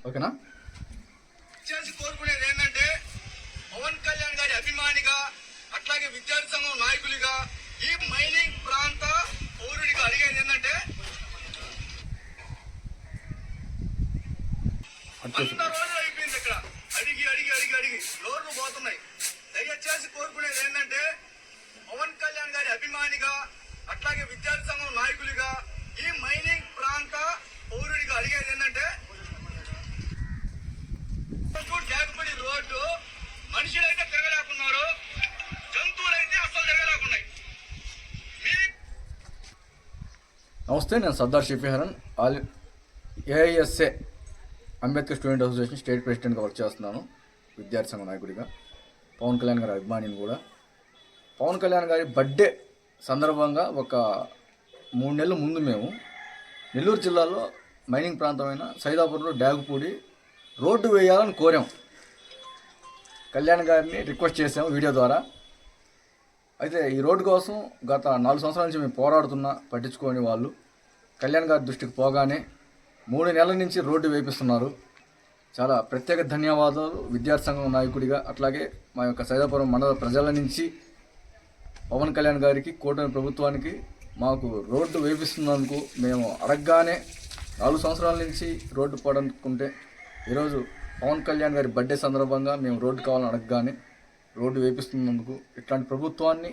ఓకేనా? కోరుకునేది ఏంటంటే పవన్ కళ్యాణ్ గారి అభిమానిగా అట్లాగే విద్యార్థి సంఘం నాయకులుగా ఈ మైనింగ్ ప్రాంత పౌరుడిగా అడిగేది ఏంటంటే 100 రోజులు అయిపోయింది ఇక్కడ అడిగి అడిగి అడిగి అడిగి నోర్లు పోతున్నాయి. దయచేసి కోరుకునేది ఏంటంటే పవన్ కళ్యాణ్ గారి అభిమానిగా అట్లాగే విద్యార్థి సంఘం నాయకులుగా ఈ మైనింగ్ ప్రాంత పౌరుడిగా అడిగేది ఏంటంటే జాగ్రత్త రోడ్డు మనుషులైతే తిరగలేకున్నారు, జంతువులైతే అసలు తిరగలేకున్నాయి. నమస్తే, నేను Sardar Shafiharan, AISA Ambedkar student association state ప్రెసిడెంట్గా వర్క్ చేస్తున్నాను. విద్యార్థి సంఘ నాయకుడిగా, పవన్ కళ్యాణ్ గారి అభిమానిని కూడా. పవన్ కళ్యాణ్ గారి బర్త్డే సందర్భంగా ఒక 3 నెలల ముందు మేము నెల్లూరు జిల్లాలో మైనింగ్ ప్రాంతమైన సైదాపూర్లో డాగుపూడి రోడ్డు వేయాలని కోరాం. కళ్యాణ్ గారిని రిక్వెస్ట్ చేసాము వీడియో ద్వారా. అయితే ఈ రోడ్డు కోసం గత 4 సంవత్సరాల నుంచి మేము పోరాడుతున్నా పట్టించుకోని వాళ్ళు కళ్యాణ్ గారి దృష్టికి పోగానే 3 నెలల నుంచి రోడ్డు వేపిస్తున్నారు. చాలా ప్రత్యేక ధన్యవాదాలు విద్యార్థి సంఘం నాయకుడిగా, అట్లాగే మా యొక్క సైదాపురం మండల ప్రజల నుంచి పవన్ కళ్యాణ్ గారికి, కూటమి ప్రభుత్వానికి మాకు రోడ్డు వేపిస్తున్నందుకు. మేము అడగగానే 4 సంవత్సరాల నుంచి రోడ్డు పోవడానుకుంటే ఈరోజు పవన్ కళ్యాణ్ గారి బర్త్డే సందర్భంగా మేము రోడ్డు కావాలని అడగగానే రోడ్డు వేపిస్తున్నందుకు ఇట్లాంటి ప్రభుత్వాన్ని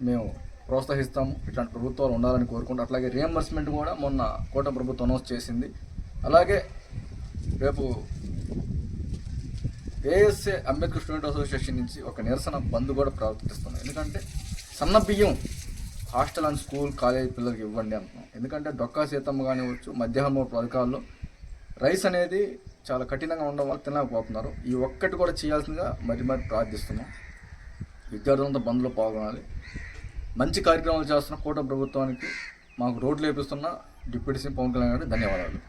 మేము ప్రోత్సహిస్తాము. ఇట్లాంటి ప్రభుత్వాలు ఉండాలని కోరుకుంటాం. అట్లాగే రియంబర్స్మెంట్ కూడా మొన్న కూటమి ప్రభుత్వం అనౌన్స్ చేసింది. అలాగే రేపు ఏఎస్ఏ అంబేద్కర్ స్టూడెంట్ అసోసియేషన్ నుంచి ఒక నిరసన బంద్ కూడా ప్రవర్తిస్తున్నాం. ఎందుకంటే సన్న బియ్యం హాస్టల్ అండ్ స్కూల్ కాలేజీ పిల్లలకి ఇవ్వండి అంటున్నాం. ఎందుకంటే డొక్కా సీతమ్మ కానివచ్చు, మధ్యాహ్నం పథకాల్లో రైస్ అనేది చాలా కఠినంగా ఉండడం వల్ల తినలేకపోతున్నారు. ఈ ఒక్కటి కూడా చేయాల్సిందిగా మరి ప్రార్థిస్తున్నాం. విద్యార్థులంతా బంద్లో పాల్గొనాలి. మంచి కార్యక్రమాలు చేస్తున్న కూటమి ప్రభుత్వానికి, మాకు రోడ్లు వేపిస్తున్న డిప్యూటీ సీఎం పవన్ కళ్యాణ్ గారికి ధన్యవాదాలు.